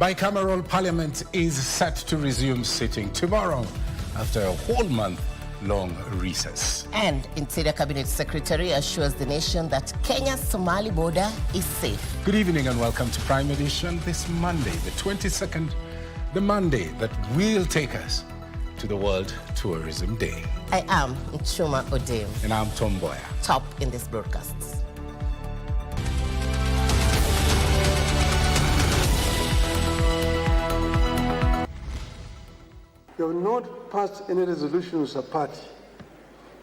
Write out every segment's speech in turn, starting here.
Bicameral Parliament is set to resume sitting tomorrow after a whole month-long recess. And Interior Cabinet Secretary assures the nation that Kenya-Somali border is safe. Good evening and welcome to Prime Edition this Monday, the 22nd, the Monday that will take us to the World Tourism Day. I am Muchuma Odim. And I'm Mbaya. Top in this broadcasts. We have not passed any resolution as a party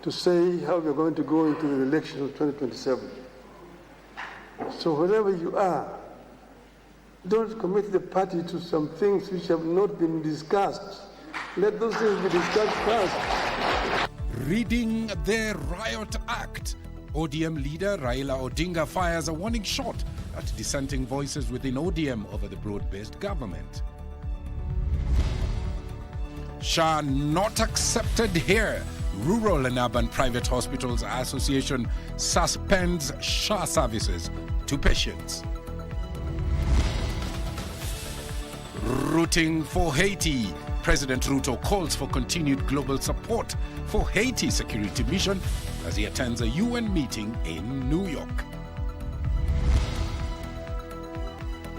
to say how we are going to go into the election of 2027. So wherever you are, don't commit the party to some things which have not been discussed. Let those things be discussed first. Reading the Riot Act, ODM leader Raila Odinga fires a warning shot at dissenting voices within ODM over the broad-based government. SHA not accepted here. Rural and Urban Private Hospitals Association suspends SHA services to patients. Rooting for Haiti. President Ruto calls for continued global support for Haiti security mission as he attends a UN meeting in New York.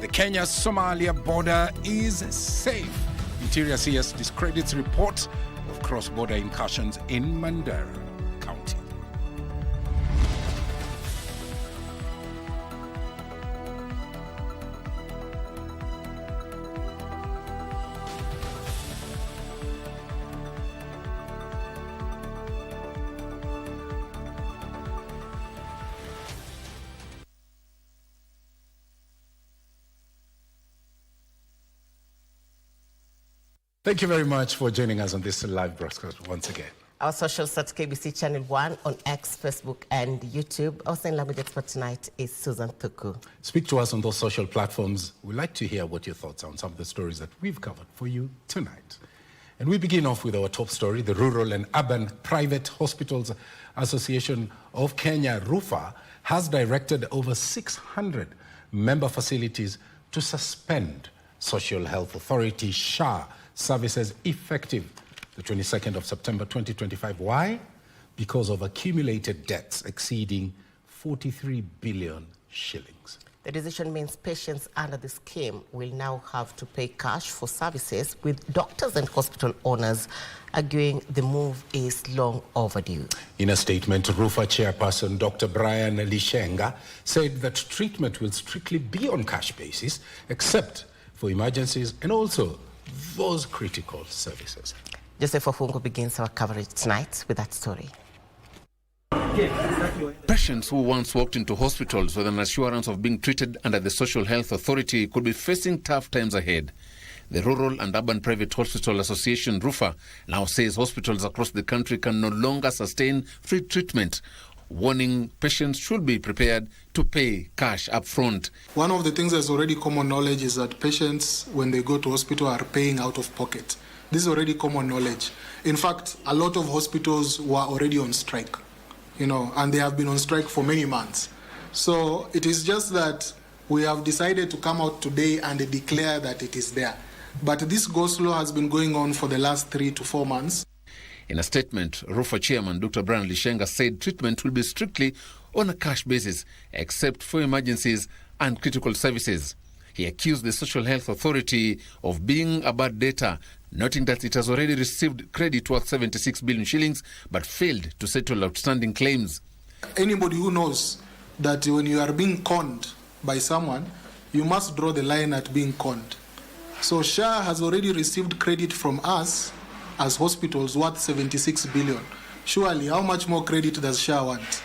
The Kenya-Somalia border is safe. Interior CS discredits reports of cross-border incursions in Mandera County. Thank you very much for joining us on this live broadcast once again. Our socials at KBC Channel 1 on X, Facebook, and YouTube. Our sign language expert tonight is Susan Thuku. Speak to us on those social platforms. We'd like to hear what your thoughts are on some of the stories that we've covered for you tonight. And we begin off with our top story. The Rural and Urban Private Hospitals Association of Kenya, RUFA, has directed over 600 member facilities to suspend Social Health Authority, SHA, services effective the 22nd of September 2025. Why? Because of accumulated debts exceeding 43 billion shillings. The decision means patients under the scheme will now have to pay cash for services, with doctors and hospital owners arguing the move is long overdue. In a statement, RUFA chairperson Dr. Brian Lishenga said that treatment will strictly be on cash basis, except for emergencies and also those critical services. Joseph Ofungo begins our coverage tonight with that story. Patients who once walked into hospitals with an assurance of being treated under the Social Health Authority could be facing tough times ahead. The Rural and Urban Private Hospital Association, RUFA, now says hospitals across the country can no longer sustain free treatment, warning patients should be prepared to pay cash up front. One of the things that's already common knowledge is that patients, when they go to hospital, are paying out of pocket. This is already common knowledge. In fact, a lot of hospitals were already on strike, and they have been on strike for many months. So it is just that we have decided to come out today and declare that it is there. But this go-slow has been going on for the last 3 to 4 months. In a statement, RUFA chairman Dr. Brian Lishenga said treatment will be strictly on a cash basis, except for emergencies and critical services. He accused the Social Health Authority of being a bad debtor, noting that it has already received credit worth 76 billion shillings, but failed to settle outstanding claims. Anybody who knows that when you are being conned by someone, you must draw the line at being conned. So SHA has already received credit from us as hospitals worth 76 billion. Surely, how much more credit does SHA want?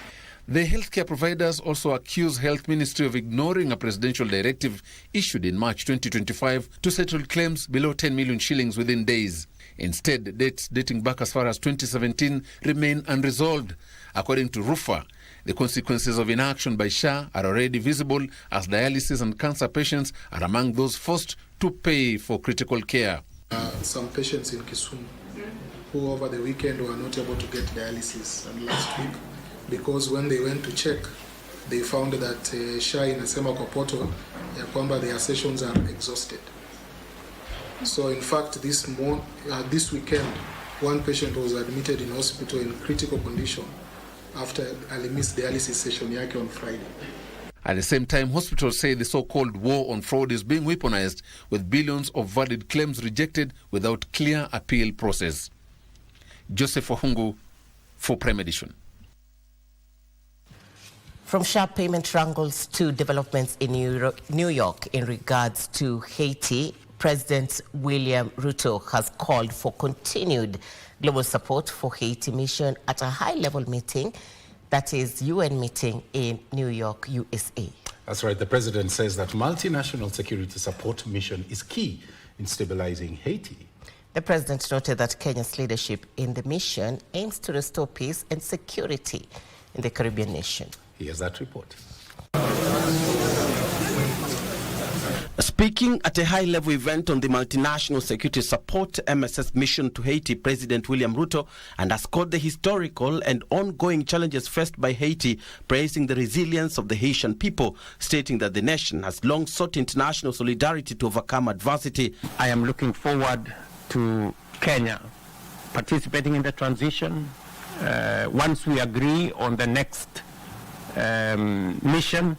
The healthcare providers also accuse Health Ministry of ignoring a presidential directive issued in March 2025 to settle claims below 10 million shillings within days. Instead, debts dating back as far as 2017 remain unresolved. According to RUFA, the consequences of inaction by SHA are already visible, as dialysis and cancer patients are among those forced to pay for critical care. Some patients in Kisumu who over the weekend were not able to get dialysis, and last week, because when they went to check, they found that SHA inasema kwa portal ya kwamba their sessions are exhausted. So in fact, this weekend, one patient was admitted in hospital in critical condition after alimissed dialysis session yake on Friday. At the same time, hospitals say the so-called war on fraud is being weaponized, with billions of valid claims rejected without clear appeal process. Joseph Wahungu for Prime Edition. From sharp payment wrangles to developments in New York in regards to Haiti, President William Ruto has called for continued global support for Haiti mission at a high-level meeting, that is UN meeting in New York, USA. That's right. The president says that multinational security support mission is key in stabilizing Haiti. The president noted that Kenya's leadership in the mission aims to restore peace and security in the Caribbean nation. Here's that report. Speaking at a high-level event on the multinational security support MSS mission to Haiti, President William Ruto underscored the historical and ongoing challenges faced by Haiti, praising the resilience of the Haitian people, stating that the nation has long sought international solidarity to overcome adversity. I am looking forward to Kenya participating in the transition. Once we agree on the next mission,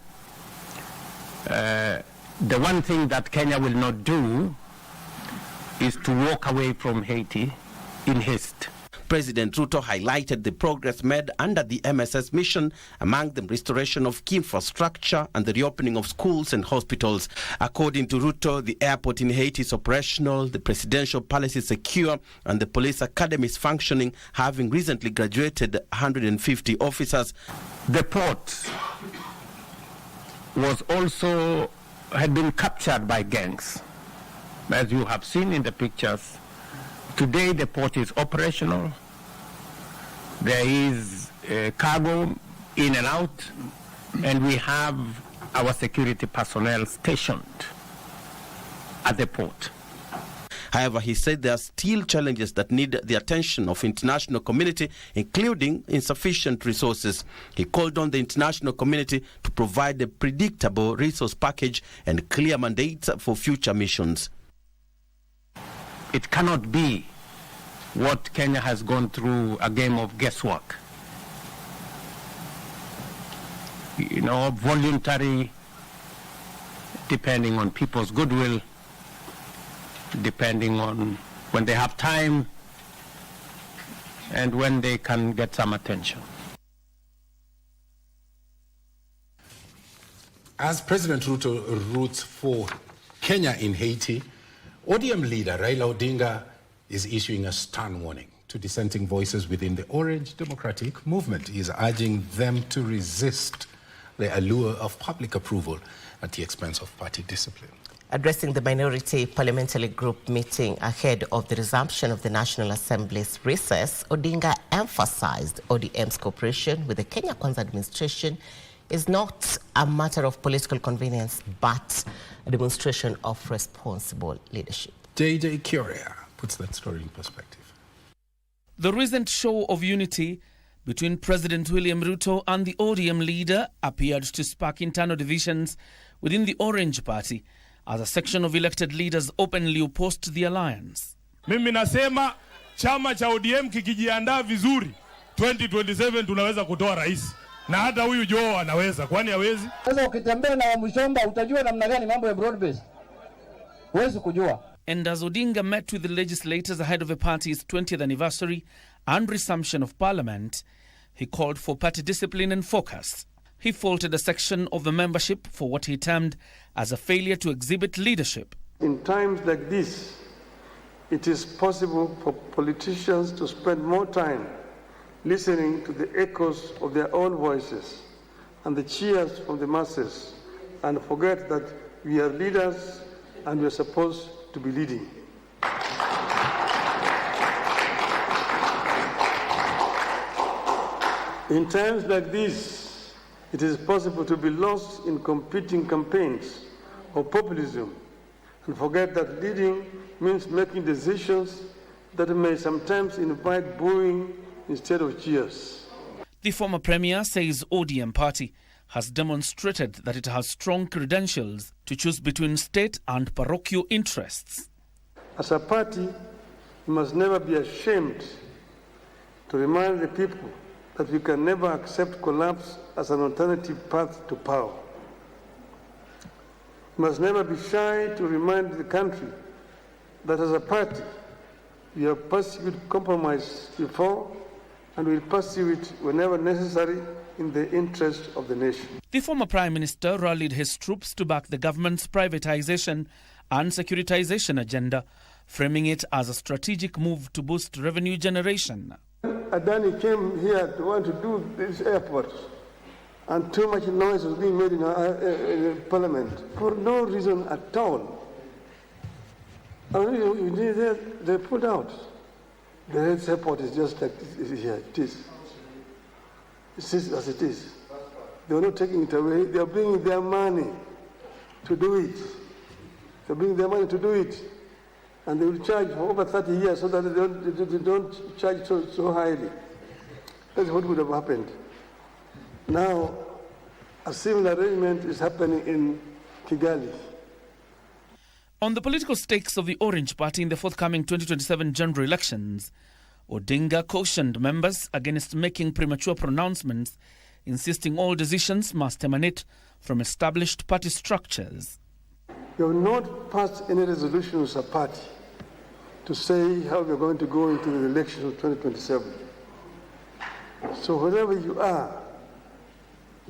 the one thing that Kenya will not do is to walk away from Haiti in haste. President Ruto highlighted the progress made under the MSS mission, among them restoration of key infrastructure and the reopening of schools and hospitals. According to Ruto, the airport in Haiti is operational, the presidential palace is secure, and the police academy is functioning, having recently graduated 150 officers. The port had been captured by gangs. As you have seen in the pictures, today the port is operational. There is cargo in and out, and we have our security personnel stationed at the port. However, he said there are still challenges that need the attention of international community, including insufficient resources. He called on the international community to provide a predictable resource package and clear mandates for future missions. It cannot be what Kenya has gone through, a game of guesswork. You know, voluntary, depending on people's goodwill, depending on when they have time and when they can get some attention. As President Ruto roots for Kenya in Haiti, Odim leader Raila Odinga is issuing a stern warning to dissenting voices within the Orange Democratic Movement. He is urging them to resist the allure of public approval at the expense of party discipline. Addressing the minority parliamentary group meeting ahead of the resumption of the National Assembly's recess, Odinga emphasized ODM's cooperation with the Kenya Kwanza administration is not a matter of political convenience, but a demonstration of responsible leadership. JJ Curia puts that story in perspective. The recent show of unity between President William Ruto and the ODM leader appeared to spark internal divisions within the Orange Party, as a section of elected leaders openly opposed the alliance. Mimi nasema chama cha ODM kikijiandaa vizuri 2027 tunaweza kutoa rais. Na hata huyu Joe anaweza, kwani hawezi? Sasa ukitembea na Muchuma utajua namna gani mambo ya broad base. Huwezi kujua. And as Odinga met with the legislators ahead of the party's 20th anniversary and resumption of parliament, he called for party discipline and focus. He faulted a section of the membership for what he termed as a failure to exhibit leadership. In times like this, it is possible for politicians to spend more time listening to the echoes of their own voices and the cheers from the masses, and forget that we are leaders and we are supposed to be leading. In times like this, it is possible to be lost in competing campaigns or populism and forget that leading means making decisions that may sometimes invite booing instead of cheers. The former premier says ODM party has demonstrated that it has strong credentials to choose between state and parochial interests. As a party, we must never be ashamed to remind the people that we can never accept collapse as an alternative path to power. We must never be shy to remind the country that as a party, we have pursued compromise before and will pursue it whenever necessary in the interest of the nation. The former Prime Minister rallied his troops to back the government's privatization and securitization agenda, framing it as a strategic move to boost revenue generation. Adani came here to want to do this airport, and too much noise was being made in Parliament for no reason at all. And they pulled out. The Heads Airport is just like here. It is. It is as it is. They are not taking it away. They are bringing their money to do it. They are bringing their money to do it. And they will charge for over 30 years so that they don't charge so highly. That's what would have happened. Now, a similar arrangement is happening in Kigali. On the political stakes of the Orange Party in the forthcoming 2027 general elections, Odinga cautioned members against making premature pronouncements, insisting all decisions must emanate from established party structures. We have not passed any resolution as a party to say how we are going to go into the election of 2027. So wherever you are,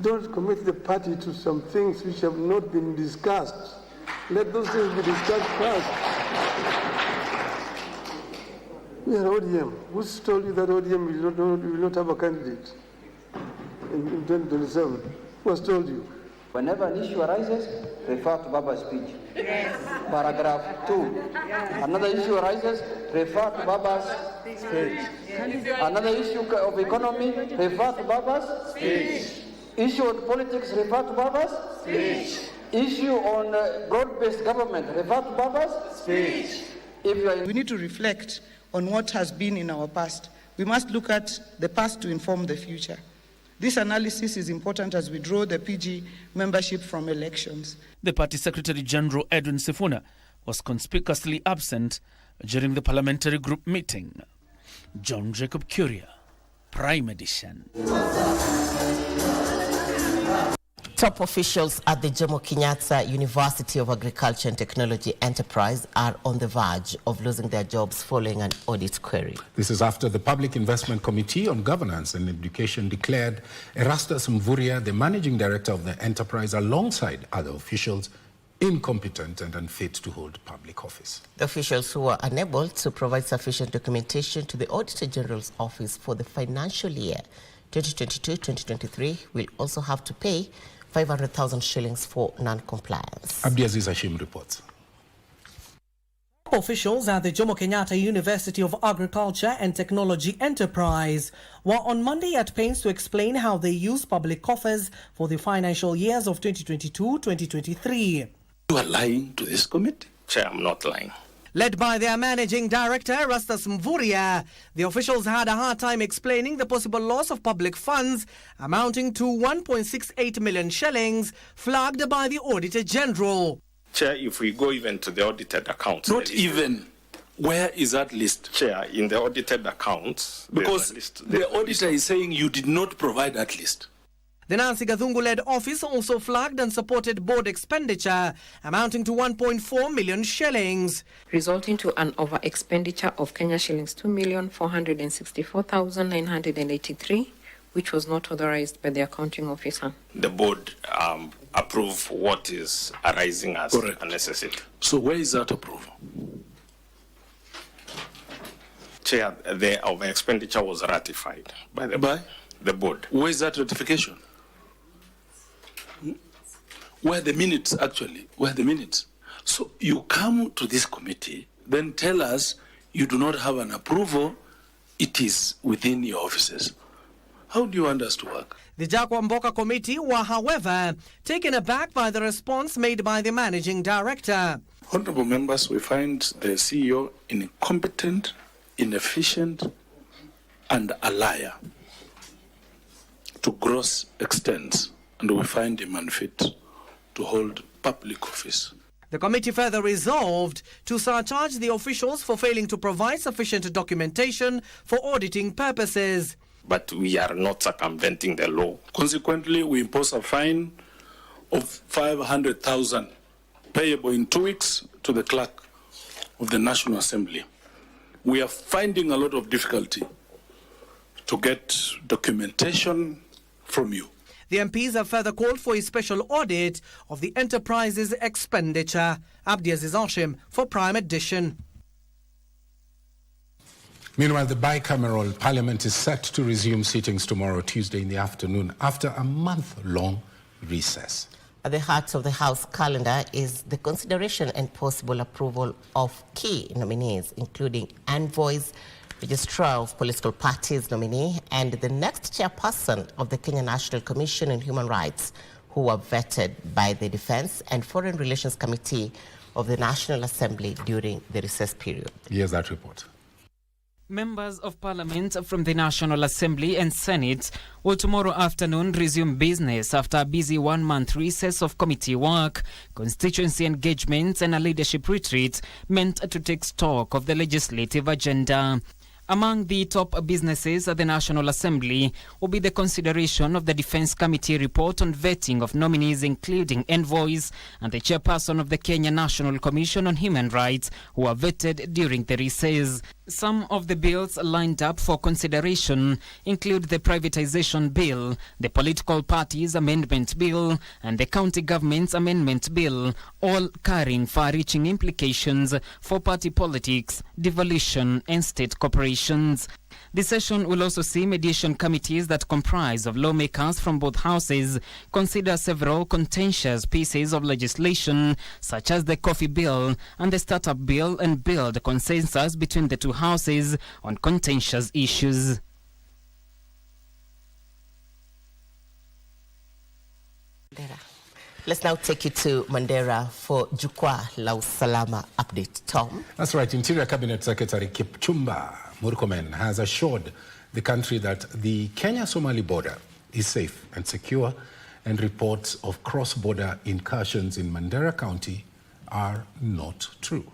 don't commit the party to some things which have not been discussed. Let those things be discussed first. We are ODM. Who's told you that ODM will not have a candidate in 2027? Who has told you? Whenever an issue arises, refer to Baba's speech. Yes. Paragraph 2. Yes. Another issue arises, refer to Baba's speech. Another issue of economy, refer to Baba's speech. Issue on politics, refer to Baba's speech. Issue on broad-based government, refer to Baba's speech. We need to reflect on what has been in our past. We must look at the past to inform the future. This analysis is important as we draw the PG membership from elections. The party Secretary General Edwin Sifuna was conspicuously absent during the parliamentary group meeting. John Jacob Curia, Prime Edition. Top officials at the Jomo Kenyatta University of Agriculture and Technology Enterprise are on the verge of losing their jobs following an audit query. This is after the Public Investment Committee on Governance and Education declared Erastus Mvurya, the managing director of the enterprise, alongside other officials, incompetent and unfit to hold public office. The officials who were unable to provide sufficient documentation to the Auditor General's office for the financial year 2022-2023 will also have to pay 500,000 shillings for non-compliance. Abdiaziz Hashim reports. Officials at the Jomo Kenyatta University of Agriculture and Technology Enterprise were on Monday at pains to explain how they use public coffers for the financial years of 2022-2023. You are lying to this committee? Chair, I'm not lying. Led by their managing director, Erastus Mvurya, the officials had a hard time explaining the possible loss of public funds amounting to 1.68 million shillings flagged by the Auditor General. Chair, if we go even to the audited accounts... Not even. Where is that list? Chair, in the audited accounts... Because the auditor is saying you did not provide that list. The Nancy Gathungu-led office also flagged and supported board expenditure amounting to 1.4 million shillings, resulting to an over-expenditure of Kenya shillings 2,464,983, which was not authorized by the accounting officer. The board approve what is arising as a necessity. So where is that approval? Chair, the over-expenditure was ratified by the board. Where is that ratification? Where the minutes, actually? Where the minutes? So you come to this committee, then tell us you do not have an approval, it is within your offices. How do you want us to work? The Jakwa Mboka committee were, however, taken aback by the response made by the managing director. Honorable members, we find the CEO incompetent, inefficient, and a liar to gross extents, and we find him unfit to hold public office. The committee further resolved to surcharge the officials for failing to provide sufficient documentation for auditing purposes. But we are not circumventing the law. Consequently, we impose a fine of 500,000 payable in 2 weeks to the clerk of the National Assembly. We are finding a lot of difficulty to get documentation from you. The MPs have further called for a special audit of the enterprise's expenditure. Abdiaziz Hashim for Prime Edition. Meanwhile, the bicameral parliament is set to resume sittings tomorrow, Tuesday in the afternoon, after a month-long recess. At the heart of the House calendar is the consideration and possible approval of key nominees, including envoys, registrar of political parties nominee, and the next chairperson of the Kenya National Commission on Human Rights, who were vetted by the Defense and Foreign Relations Committee of the National Assembly during the recess period. Here's that report. Members of Parliament from the National Assembly and Senate will tomorrow afternoon resume business after a busy one-month recess of committee work, constituency engagements and a leadership retreat meant to take stock of the legislative agenda. Among the top businesses at the National Assembly will be the consideration of the Defense Committee report on vetting of nominees, including envoys, and the chairperson of the Kenya National Commission on Human Rights, who were vetted during the recess. Some of the bills lined up for consideration include the Privatization Bill, the Political Parties Amendment Bill, and the County Government's Amendment Bill, all carrying far-reaching implications for party politics, devolution, and state corporations. The session will also see mediation committees that comprise of lawmakers from both houses consider several contentious pieces of legislation, such as the Coffee Bill and the Startup Bill, and build consensus between the two houses on contentious issues. Let's now take you to Mandera for Jukwaa la Usalama update. Tom? That's right. Interior Cabinet Secretary Muchuma has assured the country that the Kenya-Somali border is safe and secure, and reports of cross-border incursions in Mandera County are not true.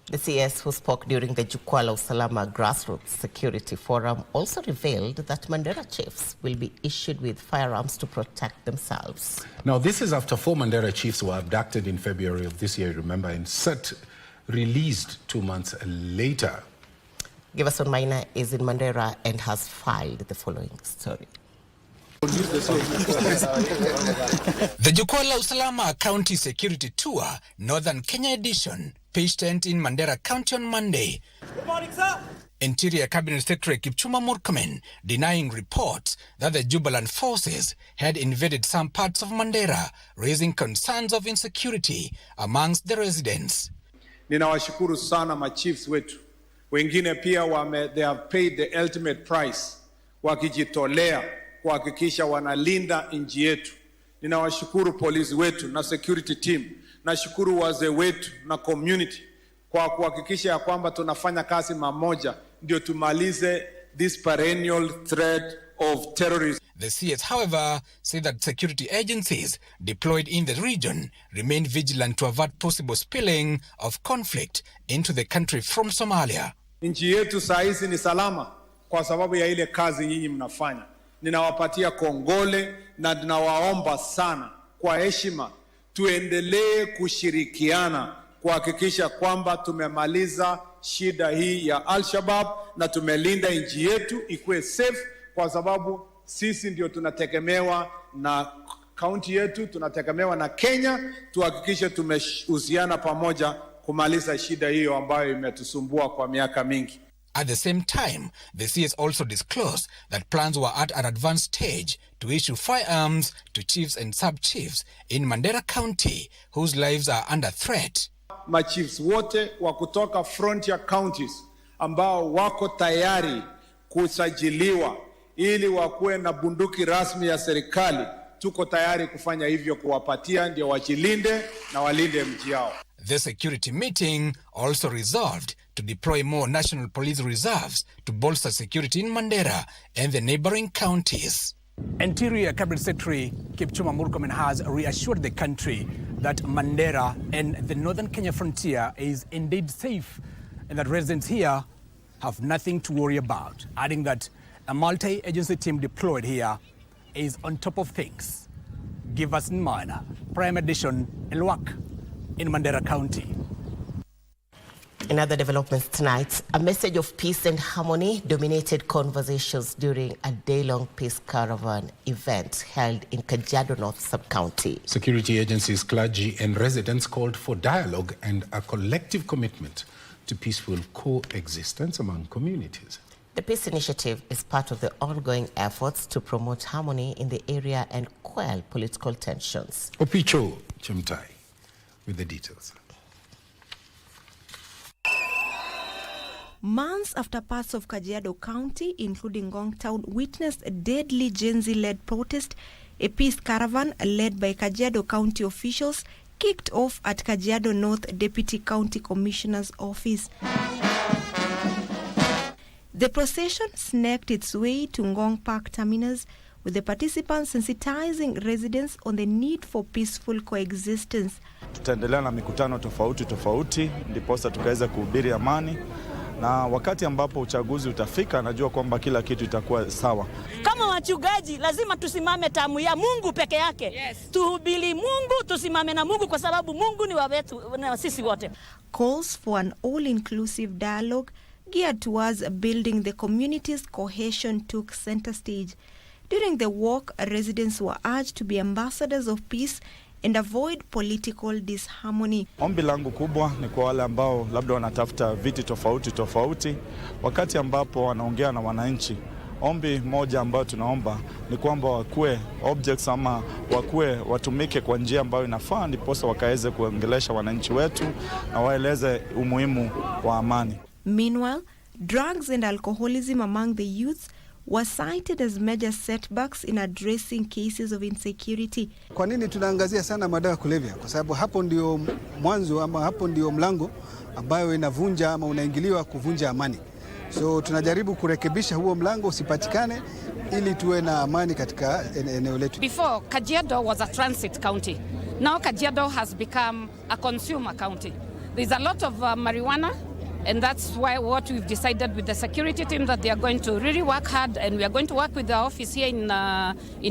The CS, who spoke during the Jukwaa la Usalama Grassroots Security Forum, also revealed that Mandera chiefs will be issued with firearms to protect themselves. Now, this is after 4 Mandera chiefs were abducted in February of this year, remember, and released 2 months later. Giverson Maina is in Mandera and has filed the following story. The Jukwaa la Usalama County Security Tour, Northern Kenya Edition, pitched tent in Mandera County on Monday. Good morning, sir. Interior Cabinet Secretary Muchuma denying reports that the Jubilant forces had invaded some parts of Mandera, raising concerns of insecurity amongst the residents. Ninawashukuru sana machiefs wetu. Wengine pia they have paid the ultimate price, wakijitolea kuhakikisha wanalinda nchi yetu. Ninawashukuru polisi wetu na security team. Nashukuru wazee wetu na community kwa kuhakikisha ya kwamba tunafanya kazi mamoja ndio tumalize this perennial threat of terrorism. The CS, however, said that security agencies deployed in the region remain vigilant to avert possible spilling of conflict into the country from Somalia. Nchi yetu saa hizi ni salama kwa sababu ya ile kazi nyinyi mnafanya. Ninawapatia kongole na ninawaomba sana kwa heshima tuendelee kushirikiana kuhakikisha kwamba tumemaliza shida hii ya Al-Shabaab na tumelinda nchi yetu ikuwe safe, kwa sababu sisi ndio tunategemewa na kaunti yetu, tunategemewa na Kenya. Tuhakikishe tumehusiana pamoja kumaliza shida hiyo ambayo imetusumbua kwa miaka mingi. At the same time, the CS also disclosed that plans were at an advanced stage to issue firearms to chiefs and sub-chiefs in Mandera County, whose lives are under threat. Machiefs wote wa kutoka frontier counties ambao wako tayari kusajiliwa ili wakuwe na bunduki rasmi ya serikali, tuko tayari kufanya hivyo, kuwapatia ndio wajilinde na walinde mji yao. The security meeting also resolved to deploy more National Police reserves to bolster security in Mandera and the neighboring counties. Interior Cabinet Secretary Kipchumba Murkomen has reassured the country that Mandera and the northern Kenya frontier is indeed safe and that residents here have nothing to worry about, adding that a multi-agency team deployed here is on top of things. Give us in mind, Prime Edition, Elwak in Mandera County. In other developments tonight, a message of peace and harmony dominated conversations during a day-long peace caravan event held in Kajiado North Sub-County. Security agencies, clergy and residents called for dialogue and a collective commitment to peaceful coexistence among communities. The peace initiative is part of the ongoing efforts to promote harmony in the area and quell political tensions. Opicho Chemtai with the details. Months after parts of Kajiado County, including Ngong Town, witnessed a deadly Gen Z-led protest, a peace caravan led by Kajiado County officials kicked off at Kajiado North Deputy County Commissioner's office. The procession snaked its way to Ngong Park terminus, with the participants sensitizing residents on the need for peaceful coexistence. Tutaendelea na mikutano tofauti ndiposa tukaweza kuhubiri amani, na wakati ambapo uchaguzi utafika najua kwamba kila kitu itakuwa sawa. Kama wachungaji lazima tusimame tamu ya Mungu peke yake. Yes. Tuhubiri Mungu, tusimame na Mungu kwa sababu Mungu ni wa wetu na sisi wote. Calls for an all-inclusive dialogue geared towards building the community's cohesion took center stage. During the walk, residents were urged to be ambassadors of peace and avoid political disharmony. Ombi langu kubwa ni kwa wale ambao labda wanatafuta viti tofauti wakati ambapo wanaongea na wananchi. Ombi moja ambao tunaomba ni kwamba wakuwe objects ama wakuwe watumike kwa njia ambayo inafaa ndiposa wakaweze kuongelesha wananchi wetu na waeleze umuhimu wa amani. Meanwhile, drugs and alcoholism among the youths were cited as major setbacks in addressing cases of insecurity. Kwa nini tunaangazia sana madawa kulevya? Kwa sababu hapo ndio mwanzo ama hapo ndio mlango ambayo inavunja ama unaingiliwa kuvunja amani. So tunajaribu kurekebisha huo mlango usipatikane ili tuwe na amani katika eneo letu. Before, Kajiado was a transit county. Now Kajiado has become a consumer county. There's a lot of marijuana. And that's why what we've decided with the security team that they are going to really work hard, and we are going to work with the office here in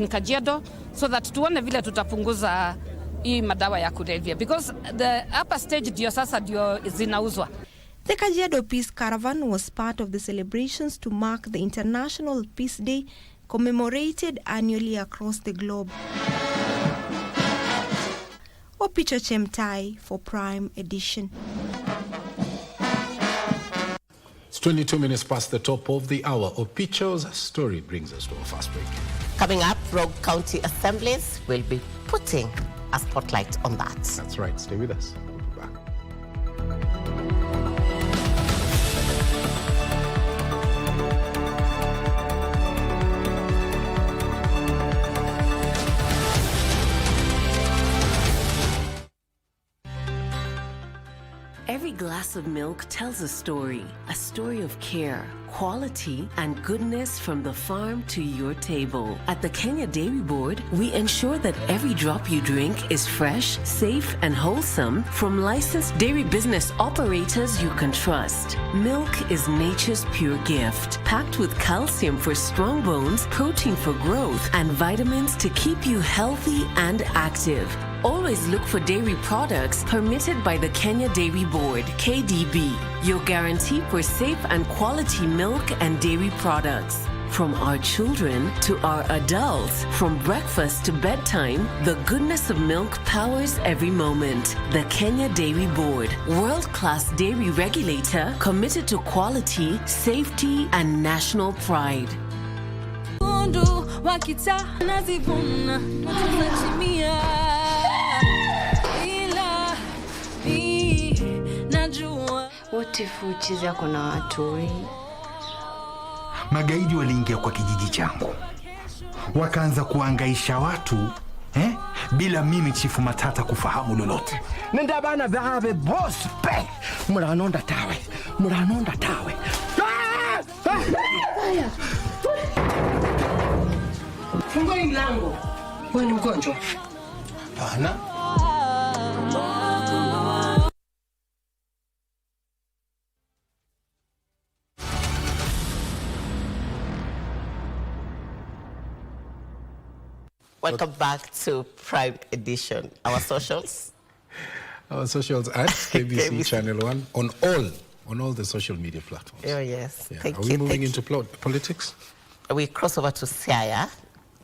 Kajiado so that tuone vile tutapunguza hii madawa ya kulevya, because the upper stage ndio sasa ndio zinauzwa. The Kajiado Peace Caravan was part of the celebrations to mark the International Peace Day commemorated annually across the globe. Opicho Chemtai for Prime Edition. 22 minutes past the top of the hour. Opicho's story brings us to a fast break. Coming up, rogue county assemblies will be putting a spotlight on that. That's right. Stay with us. We'll be back. Every glass of milk tells a story of care, quality, and goodness from the farm to your table. At the Kenya Dairy Board, we ensure that every drop you drink is fresh, safe, and wholesome from licensed dairy business operators you can trust. Milk is nature's pure gift, packed with calcium for strong bones, protein for growth, and vitamins to keep you healthy and active. Always look for dairy products permitted by the Kenya Dairy Board, KDB, your guarantee for safe and quality milk and dairy products. From our children to our adults, from breakfast to bedtime, the goodness of milk powers every moment. The Kenya Dairy Board, world-class dairy regulator committed to quality, safety, and national pride. What if uchizi yako na watu? Magaidi waliingia kwa kijiji changu, wakaanza kuangaisha watu bila mimi Chifu Matata kufahamu lolote. Nenda bana dhahabe boss pe muranonda tawe. Fungua mlango. Wewe ni mgonjwa? Hapana. Welcome back to Prime Edition. Our socials. Our socials at KBC Channel 1 on all the social media platforms. Oh, yes. Yeah. Thank Are you. we moving into politics? We cross over to Siaya,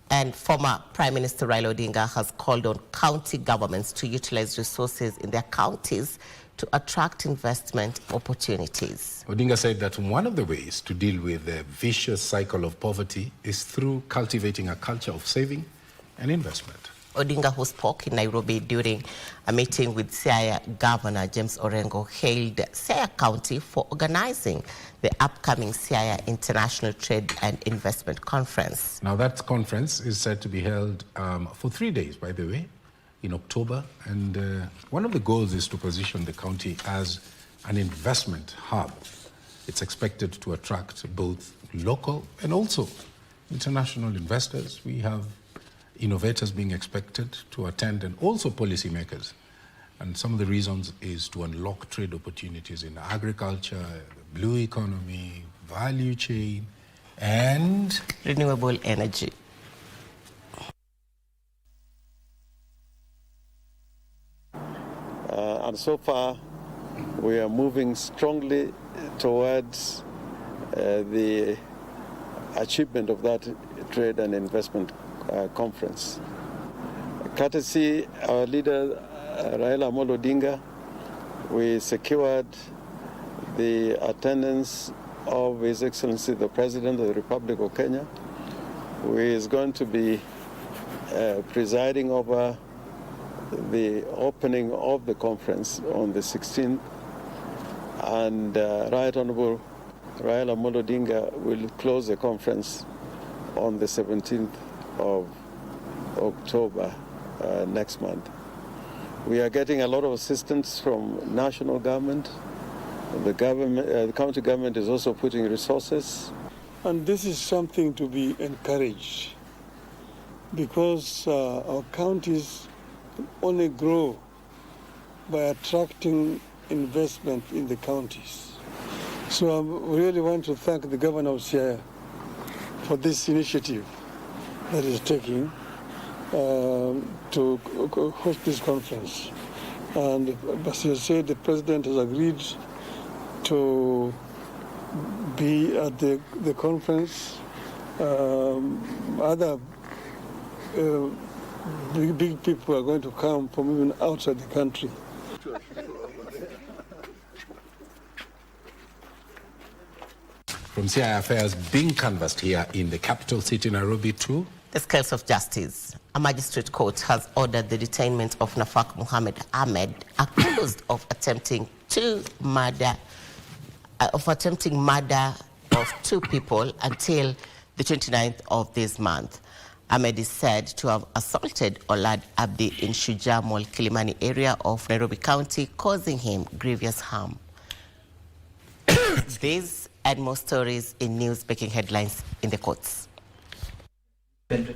and former Prime Minister Raila Odinga has called on county governments to utilize resources in their counties to attract investment opportunities. Odinga said that one of the ways to deal with the vicious cycle of poverty is through cultivating a culture of saving and investment. Odinga, who spoke in Nairobi during a meeting with Siaya Governor James Orengo, hailed Siaya County for organizing the upcoming Siaya International Trade and Investment Conference. Now, that conference is said to be held for 3 days, by the way, in October. And one of the goals is to position the county as an investment hub. It's expected to attract both local and also international investors. We have innovators being expected to attend, and also policymakers. And some of the reasons is to unlock trade opportunities in agriculture, the blue economy, value chain, and renewable energy. And so far, we are moving strongly towards the achievement of that trade and investment conference. Courtesy our leader Raila Amolo Odinga, we secured the attendance of His Excellency the President of the Republic of Kenya, who is going to be presiding over the opening of the conference on the 16th, and Right Honorable Raila Amolo Odinga will close the conference on the 17th of October next month. We are getting a lot of assistance from national government. The county government is also putting resources. And this is something to be encouraged, because our counties only grow by attracting investment in the counties. So I really want to thank the governor of Siaya for this initiative that is taking to host this conference. And as you said, the president has agreed to be at the conference. Other big people are going to come from even outside the country. From Siaya affairs being canvassed here in the capital city, Nairobi, too. The scales of justice. A magistrate court has ordered the detainment of Nafak Mohammed Ahmed, accused of attempting murder of two people until the 29th of this month. Ahmed is said to have assaulted Olad Abdi in Shujaa Mall, Kilimani area of Nairobi County, causing him grievous harm. These and more stories in news making headlines in the courts.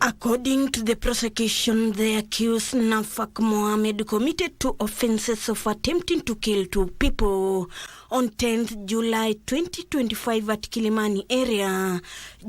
According to the prosecution, the accused Nafak Mohammed committed 2 offenses of attempting to kill 2 people on 10th July 2025 at Kilimani area,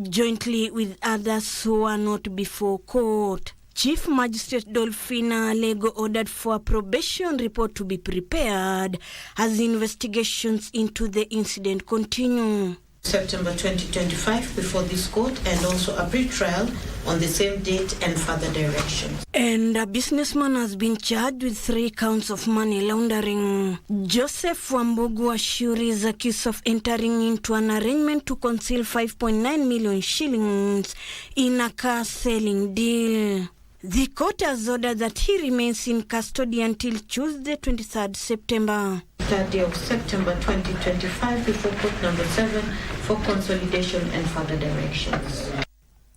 jointly with others who are not before court. Chief Magistrate Dolphina Lego ordered for a probation report to be prepared as investigations into the incident continue. September 2025 before this court, and also a pre-trial on the same date and further directions. And a businessman has been charged with 3 counts of money laundering. Joseph Wambugu Ashuri is accused of entering into an arrangement to conceal 5.9 million shillings in a car selling deal. The court has ordered that he remains in custody until Tuesday, 23rd September. 30th of September 2025 before court number 7 for consolidation and further directions.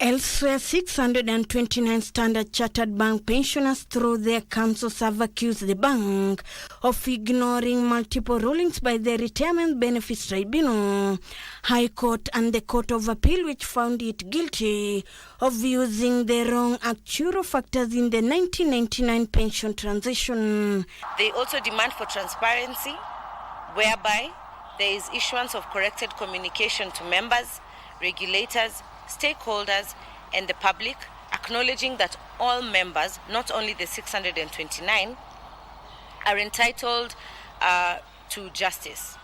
Elsewhere, 629 Standard Chartered Bank pensioners through their councils have accused the bank of ignoring multiple rulings by the Retirement Benefits Tribunal, High Court and the Court of Appeal, which found it guilty of using the wrong actuarial factors in the 1999 pension transition. They also demand for transparency, whereby there is issuance of corrected communication to members, regulators, stakeholders, and the public, acknowledging that all members, not only the 629, are entitled to justice,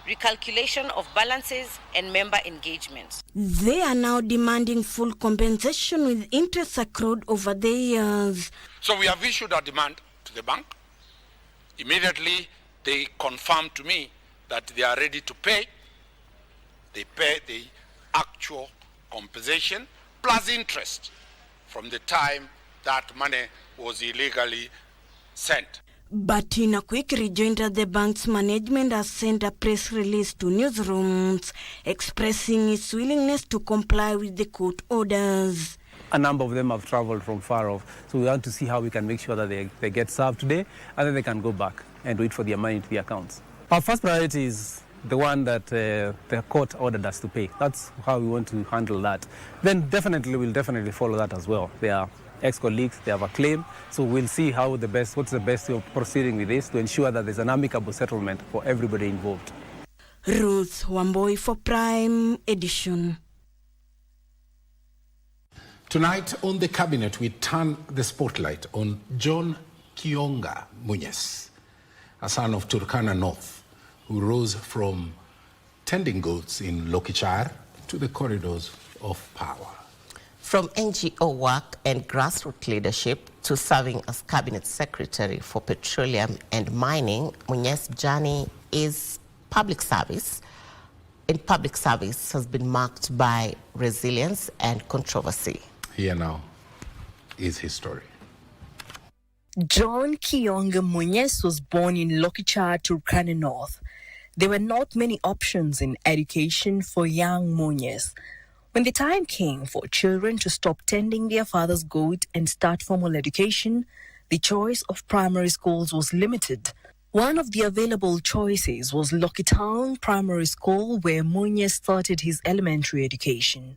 recalculation of balances, and member engagement. They are now demanding full compensation with interest accrued over the years. So we have issued a demand to the bank. Immediately, they confirmed to me that they are ready to pay. They pay the actual compensation plus interest from the time that money was illegally sent. But in a quick rejoinder, the bank's management has sent a press release to newsrooms expressing its willingness to comply with the court orders. A number of them have traveled from far off, so we want to see how we can make sure that they get served today and then they can go back and wait for their money to the accounts. Our first priority is the one that the court ordered us to pay. That's how we want to handle that. Then we'll definitely follow that as well. They are ex-colleagues, they have a claim, so we'll see what's the best way of proceeding with this to ensure that there's an amicable settlement for everybody involved. Ruth Wamboi for Prime Edition. Tonight on the Cabinet, we turn the spotlight on John Kionga Munyes, a son of Turkana North, who rose from tending goats in Lokichar to the corridors of power. From NGO work and grassroots leadership to serving as Cabinet Secretary for Petroleum and Mining, Munyes' journey is public service. In public service has been marked by resilience and controversy. Here now is his story. John Kionga Munyes was born in Lokichar, Turkana North. There were not many options in education for young Munyes. When the time came for children to stop tending their father's goat and start formal education, the choice of primary schools was limited. One of the available choices was Lokitown Primary School, where Munyes started his elementary education.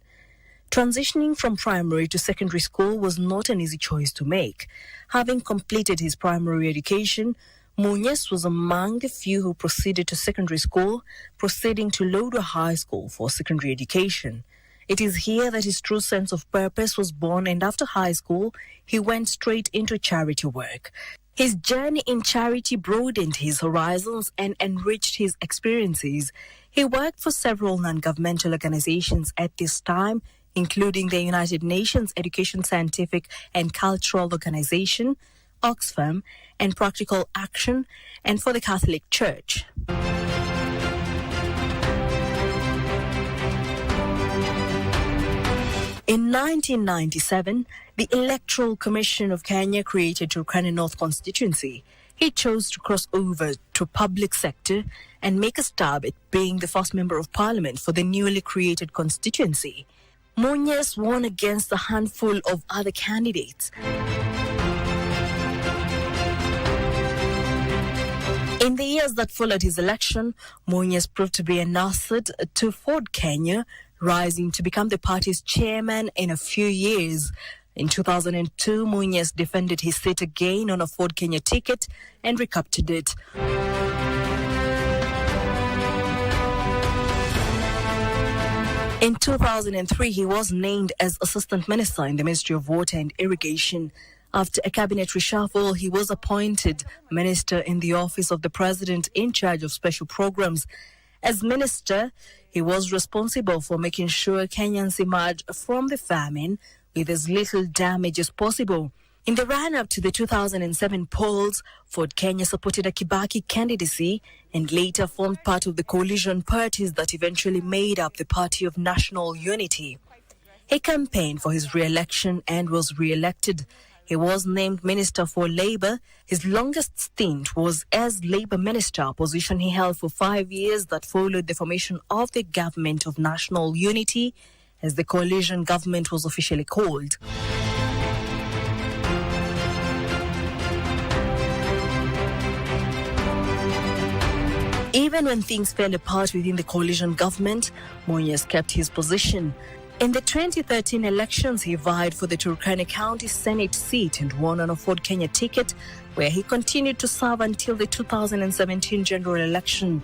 Transitioning from primary to secondary school was not an easy choice to make. Having completed his primary education, Munyes was among the few who proceeded to secondary school, proceeding to Lodwar High School for secondary education. It is here that his true sense of purpose was born, and after high school, he went straight into charity work. His journey in charity broadened his horizons and enriched his experiences. He worked for several non-governmental organizations at this time, including the United Nations Education, Scientific and Cultural Organization, Oxfam, and Practical Action, and for the Catholic Church. In 1997, the Electoral Commission of Kenya created Turkana North constituency. He chose to cross over to public sector and make a stab at being the first member of parliament for the newly created constituency. Munyes won against a handful of other candidates. In the years that followed his election, Munyes proved to be an asset to Ford Kenya, rising to become the party's chairman in a few years. In 2002, Munyes defended his seat again on a Ford Kenya ticket and recaptured it. In 2003, he was named as Assistant Minister in the Ministry of Water and Irrigation. After a cabinet reshuffle, he was appointed Minister in the Office of the President in charge of special programs. As Minister, he was responsible for making sure Kenyans emerged from the famine with as little damage as possible. In the run-up to the 2007 polls, Ford Kenya supported a Kibaki candidacy and later formed part of the coalition parties that eventually made up the Party of National Unity. He campaigned for his re-election and was re-elected. He was named Minister for Labour. His longest stint was as Labour Minister, a position he held for 5 years that followed the formation of the Government of National Unity as the coalition government was officially called. Even when things fell apart within the coalition government, Munyes kept his position. In the 2013 elections, he vied for the Turkana County Senate seat and won on a Ford Kenya ticket, where he continued to serve until the 2017 general election.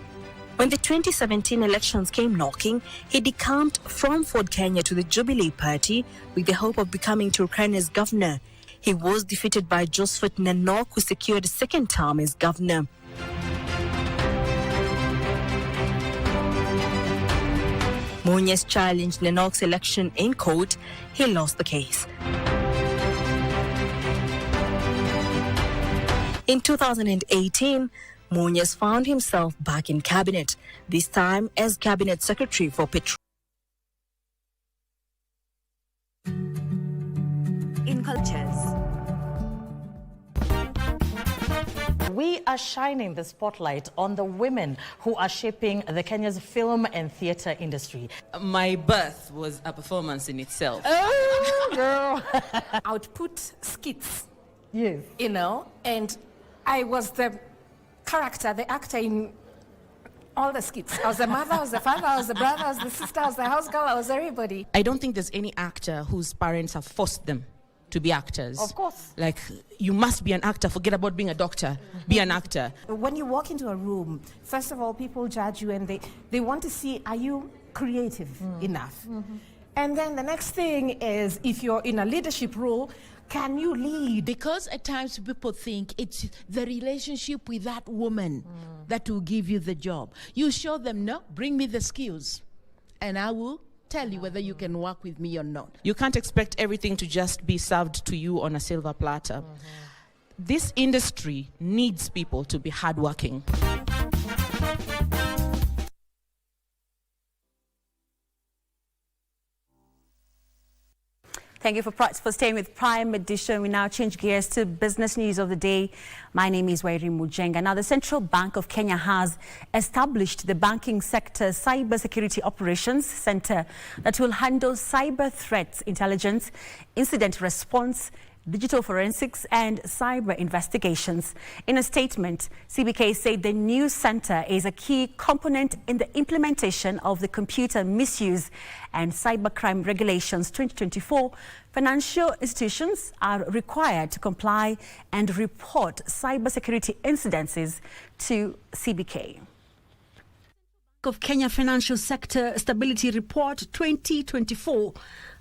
When the 2017 elections came knocking, he decamped from Ford Kenya to the Jubilee Party with the hope of becoming Turkana's governor. He was defeated by Josephat Nanok, who secured a second term as governor. Munyes challenged Nanok's election in court. He lost the case. In 2018, Munyes found himself back in cabinet, this time as cabinet secretary for petroleum. In cultures, we are shining the spotlight on the women who are shaping the Kenya's film and theatre industry. My birth was a performance in itself. Oh, girl. I would put skits. Yes. You know, and I was the character, the actor in all the skits. I was the mother, I was the father, I was the brother, I was the sister, I was the house girl, I was everybody. I don't think there's any actor whose parents have forced them to be actors. Of course. Like, you must be an actor. Forget about being a doctor. Be an actor. When you walk into a room, first of all, people judge you and they want to see, are you creative enough? Mm-hmm. And then the next thing is, if you're in a leadership role, can you lead? Because at times people think it's the relationship with that woman that will give you the job. You show them, no, bring me the skills, and I will tell you whether you can work with me or not. You can't expect everything to just be served to you on a silver platter. This industry needs people to be hardworking. Thank you for staying with Prime Edition. We now change gears to business news of the day. My name is Wairi Mujenga. Now, the Central Bank of Kenya has established the Banking Sector Cyber Security Operations Center that will handle cyber threats, intelligence, incident response, digital forensics and cyber investigations. In a statement, CBK said the new center is a key component in the implementation of the Computer Misuse and Cybercrime Regulations 2024. Financial institutions are required to comply and report cybersecurity incidences to CBK. Of Kenya Financial Sector Stability Report 2024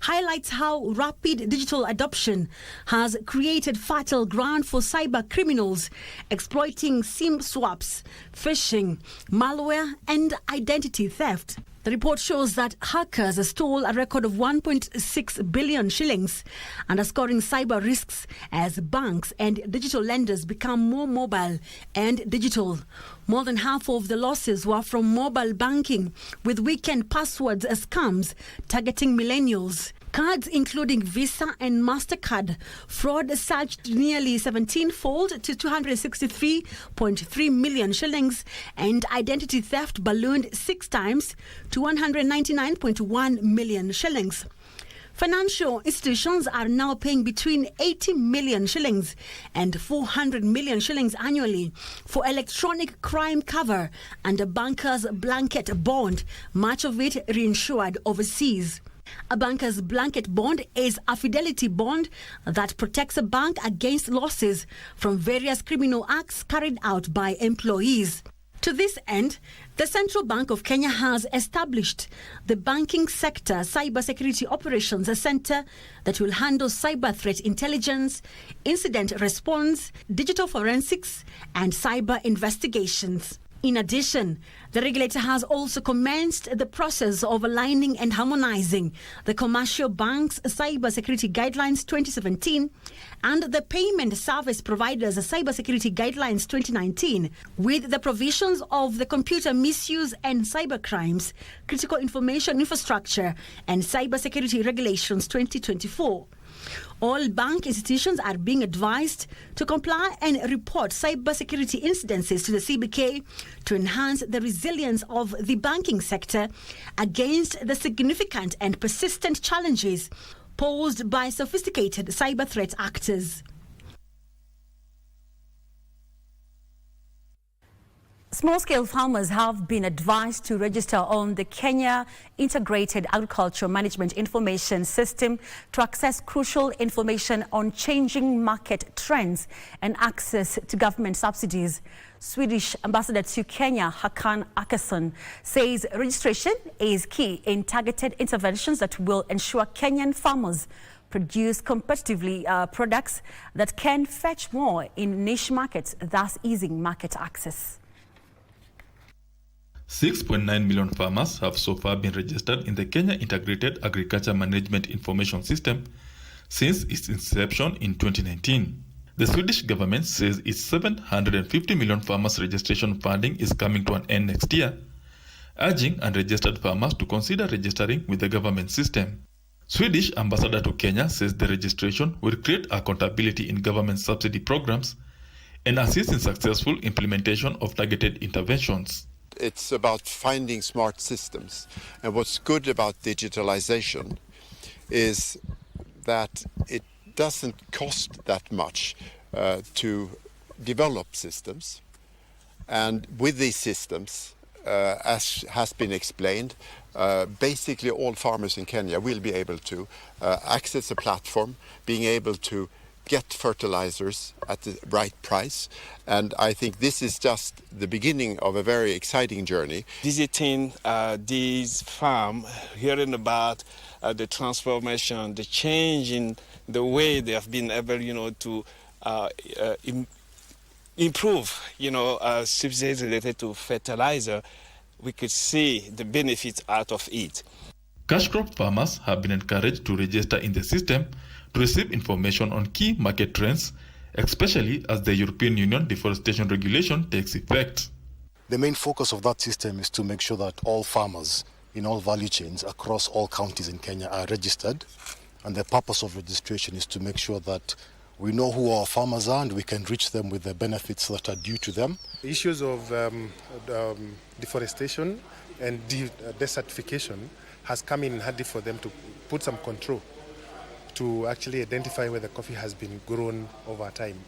highlights how rapid digital adoption has created fertile ground for cyber criminals exploiting SIM swaps, phishing, malware and identity theft. The report shows that hackers stole a record of 1.6 billion shillings, underscoring cyber risks as banks and digital lenders become more mobile and digital. More than half of the losses were from mobile banking, with weekend passwords as scams targeting millennials. Cards including Visa and MasterCard fraud surged nearly 17-fold to 263.3 million shillings, and identity theft ballooned 6 times to 199.1 million shillings. Financial institutions are now paying between 80 million shillings and 400 million shillings annually for electronic crime cover and a banker's blanket bond, much of it reinsured overseas. A banker's blanket bond is a fidelity bond that protects a bank against losses from various criminal acts carried out by employees. To this end, the Central Bank of Kenya has established the Banking Sector Cybersecurity Operations Center that will handle cyber threat intelligence, incident response, digital forensics, and cyber investigations. In addition, the regulator has also commenced the process of aligning and harmonizing the Commercial Bank's Cybersecurity Guidelines 2017 and the Payment Service Providers Cybersecurity Guidelines 2019 with the provisions of the Computer Misuse and Cybercrimes, Critical Information Infrastructure and Cybersecurity Regulations 2024. All bank institutions are being advised to comply and report cybersecurity incidences to the CBK to enhance the resilience of the banking sector against the significant and persistent challenges posed by sophisticated cyber threat actors. Small-scale farmers have been advised to register on the Kenya Integrated Agriculture Management Information System to access crucial information on changing market trends and access to government subsidies. Swedish Ambassador to Kenya, Hakan Akesson, says registration is key in targeted interventions that will ensure Kenyan farmers produce competitively products that can fetch more in niche markets, thus easing market access. 6.9 million farmers have so far been registered in the Kenya Integrated Agriculture Management Information System since its inception in 2019. The Swedish government says its 750 million farmers registration funding is coming to an end next year, urging unregistered farmers to consider registering with the government system. Swedish Ambassador to Kenya says the registration will create accountability in government subsidy programs and assist in successful implementation of targeted interventions. It's about finding smart systems. And what's good about digitalization is that it doesn't cost that much to develop systems. And with these systems, as has been explained, basically all farmers in Kenya will be able to access a platform, being able to get fertilizers at the right price. And I think this is just the beginning of a very exciting journey. Visiting these farms, hearing about the transformation, the change in the way they have been able, to improve, subsidies related to fertilizer, we could see the benefits out of it. Cash crop farmers have been encouraged to register in the system to receive information on key market trends, especially as the European Union deforestation regulation takes effect. The main focus of that system is to make sure that all farmers in all value chains across all counties in Kenya are registered. And the purpose of registration is to make sure that we know who our farmers are and we can reach them with the benefits that are due to them. Issues of deforestation and desertification has come in handy for them to put some control to actually identify where the coffee has been grown over time.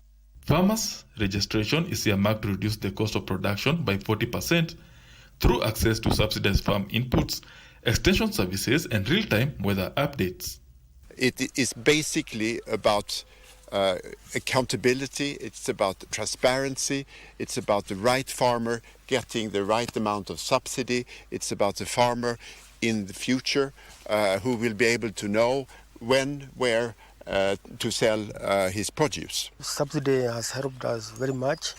Farmers' registration is earmarked to reduce the cost of production by 40% through access to subsidized farm inputs, extension services, and real-time weather updates. It is basically about accountability, it's about transparency, it's about the right farmer getting the right amount of subsidy, it's about the farmer in the future who will be able to know when, where to sell his produce. Subsidy has helped us very much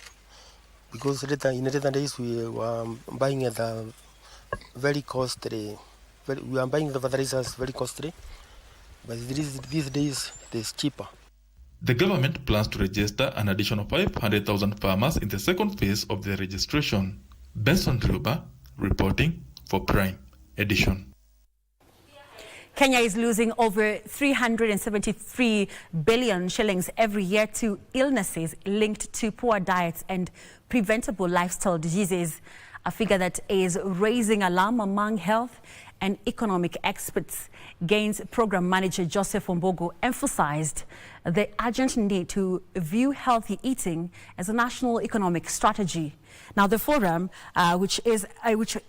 because in recent days we were buying at a very costly. We are buying the fertilizers very costly, but these days it is cheaper. The government plans to register an additional 500,000 farmers in the second phase of the registration. Benson Ruba reporting for Prime Edition. Kenya is losing over 373 billion shillings every year to illnesses linked to poor diets and preventable lifestyle diseases, a figure that is raising alarm among health and economic experts. Gains Program Manager Joseph Ombogo emphasized the urgent need to view healthy eating as a national economic strategy. Now, the forum, which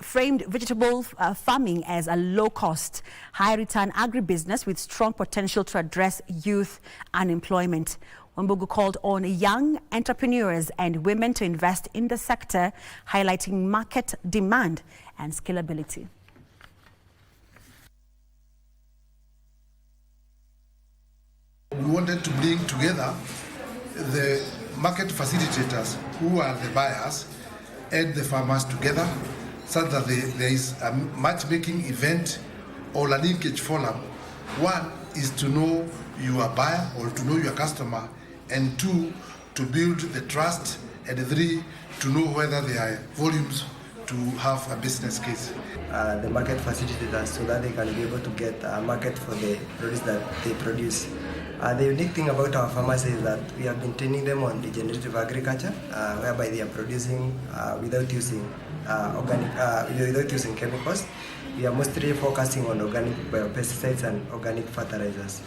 framed vegetable farming as a low-cost, high-return agribusiness with strong potential to address youth unemployment. Ombogo called on young entrepreneurs and women to invest in the sector, highlighting market demand and scalability. We wanted to bring together the market facilitators, who are the buyers, and the farmers together, so that there is a matchmaking event or a linkage forum. One is to know your buyer or to know your customer, and two, to build the trust, and three, to know whether there are volumes to have a business case. The market facilitators so that they can be able to get a market for the produce that they produce. The unique thing about our farmers is that we have been training them on regenerative agriculture, whereby they are producing without using without using chemicals. We are mostly focusing on organic biopesticides and organic fertilizers.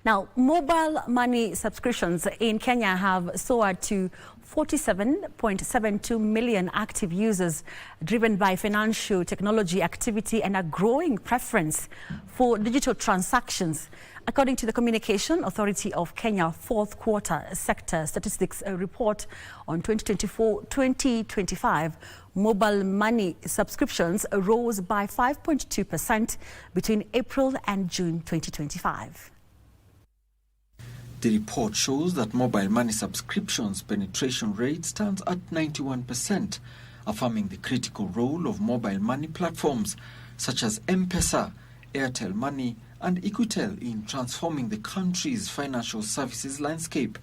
Now, mobile money subscriptions in Kenya have soared to 47.72 million active users, driven by financial technology activity and a growing preference for digital transactions. According to the Communication Authority of Kenya fourth quarter sector statistics report on 2024-2025, mobile money subscriptions rose by 5.2% between April and June 2025. The report shows that mobile money subscriptions penetration rate stands at 91%, affirming the critical role of mobile money platforms such as M-Pesa, Airtel Money and Equitel in transforming the country's financial services landscape.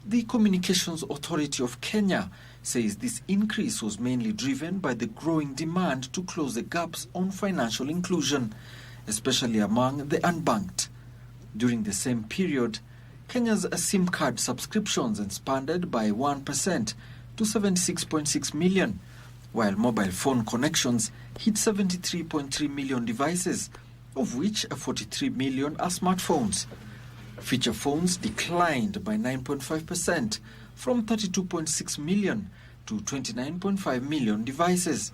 The Communications Authority of Kenya says this increase was mainly driven by the growing demand to close the gaps on financial inclusion, especially among the unbanked. During the same period, Kenya's SIM card subscriptions expanded by 1% to 76.6 million, while mobile phone connections hit 73.3 million devices, of which 43 million are smartphones. Feature phones declined by 9.5% from 32.6 million to 29.5 million devices.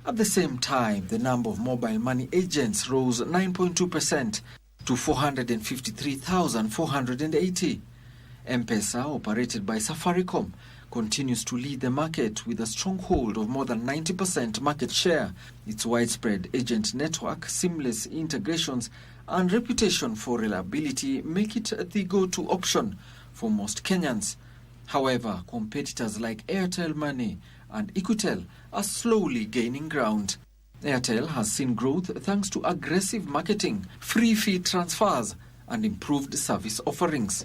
At the same time, the number of mobile money agents rose 9.2% to 453,480. M-Pesa, operated by Safaricom, continues to lead the market with a stronghold of more than 90% market share. Its widespread agent network, seamless integrations, and reputation for reliability make it the go-to option for most Kenyans. However, competitors like Airtel Money and Equitel are slowly gaining ground. Airtel has seen growth thanks to aggressive marketing, free feed transfers, and improved service offerings.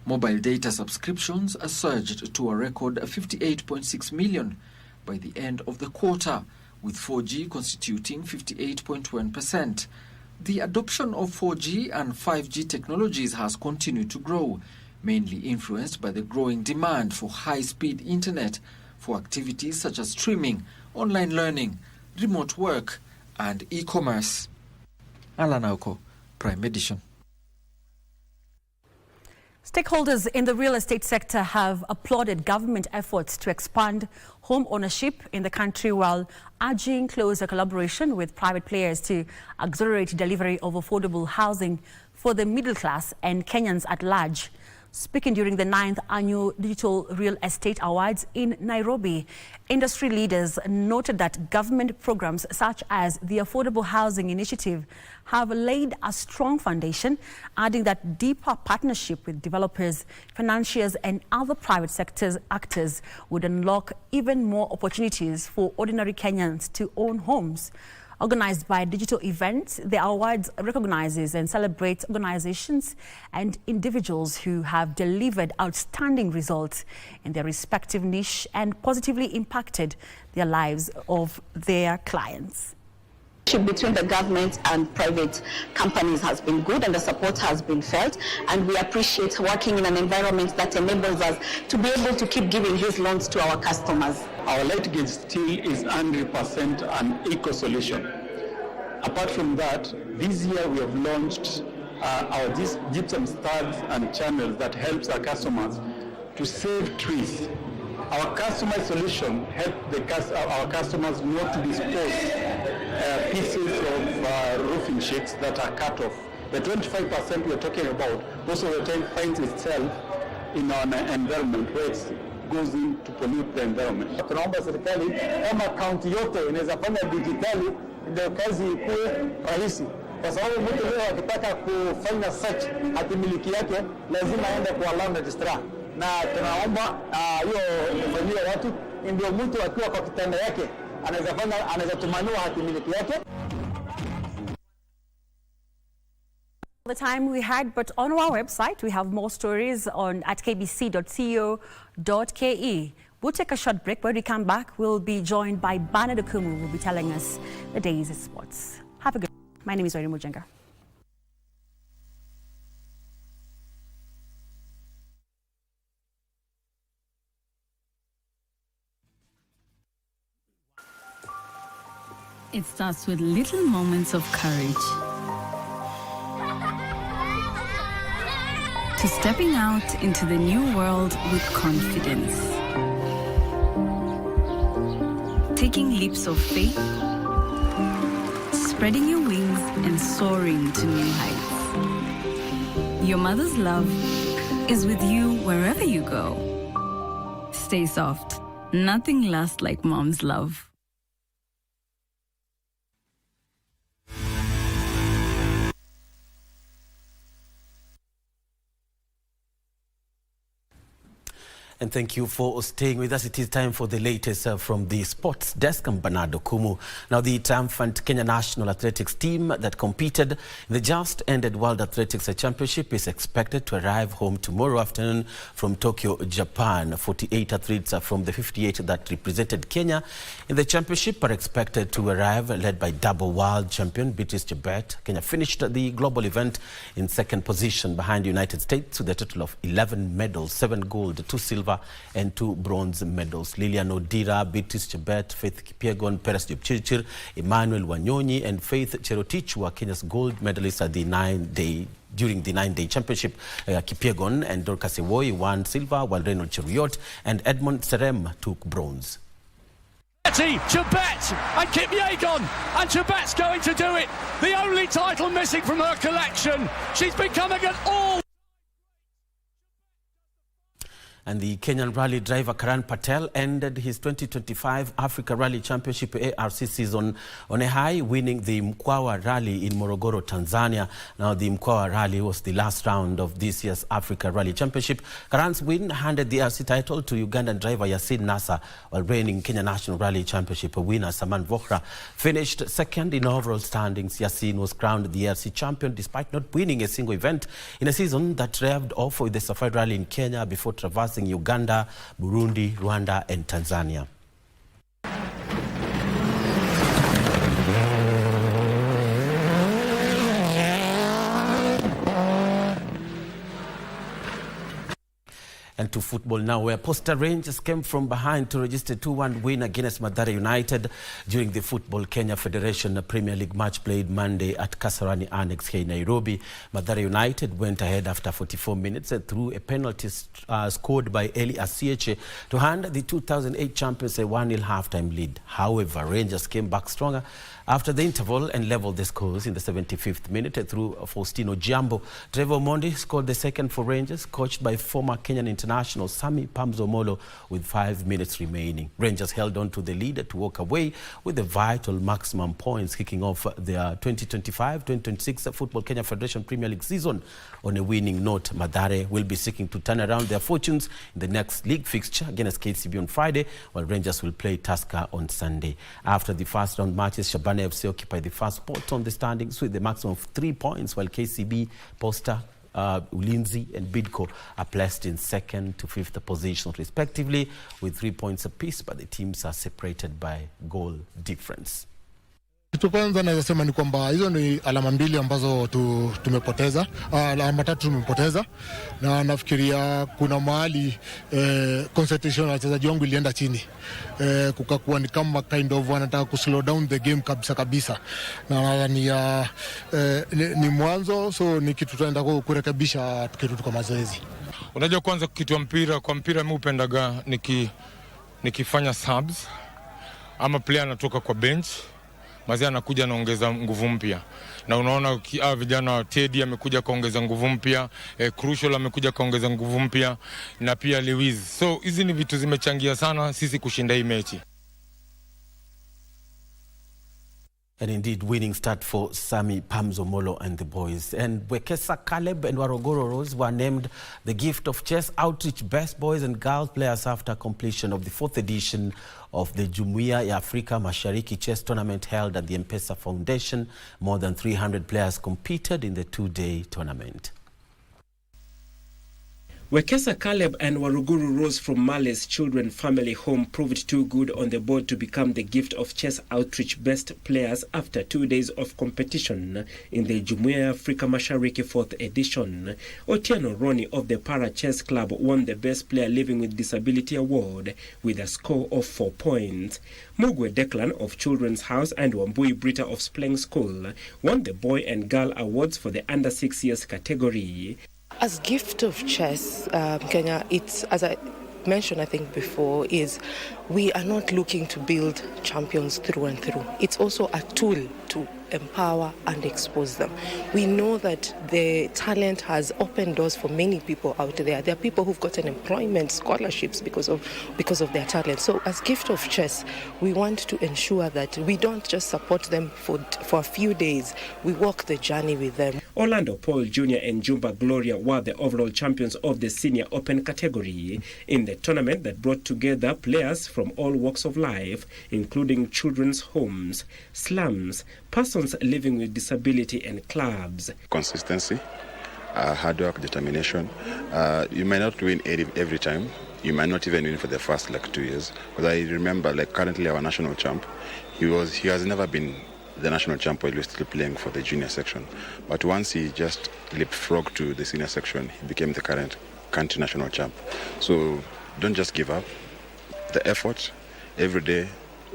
Mobile data subscriptions surged to a record 58.6 million by the end of the quarter, with 4G constituting 58.1%. The adoption of 4G and 5G technologies has continued to grow, mainly influenced by the growing demand for high-speed internet for activities such as streaming, online learning, remote work and e-commerce. Alan Auko, Prime Edition. Stakeholders in the real estate sector have applauded government efforts to expand home ownership in the country while urging closer collaboration with private players to accelerate delivery of affordable housing for the middle class and Kenyans at large. Speaking during the 9th Annual Digital Real Estate Awards in Nairobi, industry leaders noted that government programs such as the Affordable Housing Initiative have laid a strong foundation, adding that deeper partnership with developers, financiers and other private sector actors would unlock even more opportunities for ordinary Kenyans to own homes. Organized by Digital Events, the awards recognizes and celebrates organizations and individuals who have delivered outstanding results in their respective niche and positively impacted their lives of their clients. Between the government and private companies has been good and the support has been felt, and we appreciate working in an environment that enables us to be able to keep giving these loans to our customers. Our light gauge still is 100% an eco solution. Apart from that, this year we have launched our gypsum studs and channels that helps our customers to save trees. Our customer solution helps our customers not to dispose pieces of roofing sheets that are cut off. The 25% we are talking about most of the time finds itself in our environment where it goes in to pollute the environment. Tunaomba serikali kama kaunti yote inaweza fanya digitali ndio kazi ikuwe rahisi, kwa sababu mtu leo akitaka kufanya search hatimiliki yake lazima aende kwa land registrar, na tunaomba hiyo ifanywe watu ndio mtu akiwa kwa kitanda yake anaweza tumaniwa hatimiliki yake. The time we had, but on our website we have more stories at kbc.co.ke. We'll take a short break. When we come back, we'll be joined by Bernard Okumu, who will be telling us the day's sports. Have a good day. My name is Odim Mujenga. It starts with little moments of courage. To stepping out into the new world with confidence. Taking leaps of faith. Spreading your wings and soaring to new heights. Your mother's love is with you wherever you go. Stay soft. Nothing lasts like mom's love. And thank you for staying with us. It is time for the latest from the sports desk. I'm Bernard Okumu. Now, the triumphant Kenya national athletics team that competed in the just-ended World Athletics Championship is expected to arrive home tomorrow afternoon from Tokyo, Japan. 48 athletes from the 58 that represented Kenya in the championship are expected to arrive, led by double world champion Beatrice Chebet. Kenya finished the global event in second position behind the United States with a total of 11 medals, 7 gold, 2 silver, and 2 bronze medals. Lilian Odira, Beatrice Chebet, Faith Kipyegon, Peres Jepchirchir, Emmanuel Wanyonyi, and Faith Cherotich were Kenya's gold medalists at the during the 9-day championship. Kipyegon and Dorcas Ewoi won silver, while Reynold Cheruiyot and Edmond Serem took bronze. Chebet and Kipyegon, and Chebet's going to do it. The only title missing from her collection. She's becoming an all. And the Kenyan rally driver Karan Patel ended his 2025 Africa Rally Championship ARC season on a high, winning the Mkwawa Rally in Morogoro, Tanzania. Now, the Mkwawa Rally was the last round of this year's Africa Rally Championship. Karan's win handed the ARC title to Ugandan driver Yasin Nasser, while reigning Kenya National Rally Championship winner Saman Vohra finished second in overall standings. Yasin was crowned the ARC champion despite not winning a single event in a season that revved off with the Safari Rally in Kenya before traversing Uganda, Burundi, Rwanda, and Tanzania. And to football now, where Posta Rangers came from behind to register a 2-1 win against Mathare United during the Football Kenya Federation Premier League match played Monday at Kasarani Annex here in Nairobi. Mathare United went ahead after 44 minutes through a penalty scored by Eli Asieche to hand the 2008 champions a 1-0 halftime lead. However, Rangers came back stronger after the interval and leveled the scores in the 75th minute through Faustino Giambo. Trevor Mondi scored the second for Rangers, coached by former Kenyan international Sami Pamzomolo with 5 minutes remaining. Rangers held on to the lead to walk away with the vital maximum points, kicking off their 2025-2026 Football Kenya Federation Premier League season on a winning note. Mathare will be seeking to turn around their fortunes in the next league fixture against KCB on Friday, while Rangers will play Tusker on Sunday. After the first round matches, Shabana FC occupied the first spot on the standings with a maximum of 3 points, while KCB, Posta, Ulinzi and Bidco are placed in 2nd to 5th position respectively with 3 points apiece, but the teams are separated by goal difference. Kitu kwanza naweza sema ni kwamba hizo ni alama mbili ambazo tumepoteza, alama 3 tumepoteza, na nafikiria kuna mahali concentration ya wachezaji wangu ilienda chini, kukakuwa ni kama kind of wanataka ku slow down the game kabisa, na ni mwanzo, so ni kitu tutaenda kurekebisha tukirudi kwa mazoezi. Unajua, kwanza kitu kwa mpira mimi upendaga nikifanya subs ama player anatoka kwa bench, Mazia anakuja naongeza nguvu mpya. Na unaona vijana Teddy amekuja kaongeza nguvu mpya, Crucial amekuja kaongeza nguvu mpya, na pia Lewis. So hizi ni vitu zimechangia sana sisi kushinda hii mechi. And indeed, winning start for Sami Pamzomolo and the boys. And Wekesa Caleb and Warogoro Rose were named the Gift of Chess Outreach Best Boys and Girls Players after completion of the 4th edition of the Jumuiya ya Afrika Mashariki Chess Tournament held at the M-Pesa Foundation. More than 300 players competed in the 2-day tournament. Wekesa Caleb and Waruguru Rose from Male's Children Family Home proved too good on the board to become the Gift of Chess Outreach Best Players after 2 days of competition in the Jumuiya Afrika Mashariki 4th edition. Otieno Roni of the Para Chess Club won the Best Player Living with Disability Award with a score of 4 points. Mugwe Declan of Children's House and Wambui Brita of Spleng School won the Boy and Girl Awards for the under 6 years category. As Gift of Chess, Kenya, it's, as I mentioned I think before, is we are not looking to build champions through and through. It's also a tool to empower and expose them. We know that the talent has opened doors for many people out there. There are people who've gotten employment scholarships because of their talent. So as Gift of Chess, we want to ensure that we don't just support them for a few days. We walk the journey with them. Orlando Paul Jr. and Jumba Gloria were the overall champions of the Senior Open category in the tournament that brought together players from all walks of life, including children's homes, slums, persons living with disability and clubs. Consistency, hard work, determination. You might not win every time. You might not even win for the first 2 years. Because I remember currently our national champ, he has never been the national champ while he was still playing for the junior section. But once he just leapfrogged to the senior section, he became the current country national champ. So don't just give up. The effort, every day,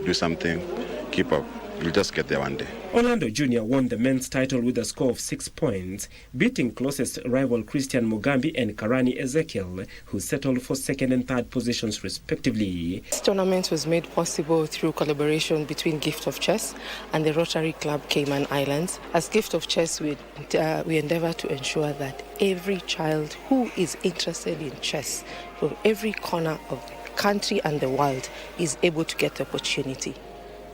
do something, keep up. You'll just get there one day. Orlando Jr. won the men's title with a score of 6 points, beating closest rival Christian Mugambi and Karani Ezekiel, who settled for 2nd and 3rd positions respectively. This tournament was made possible through collaboration between Gift of Chess and the Rotary Club Cayman Islands. As Gift of Chess, we endeavor to ensure that every child who is interested in chess from every corner of the country and the world is able to get the opportunity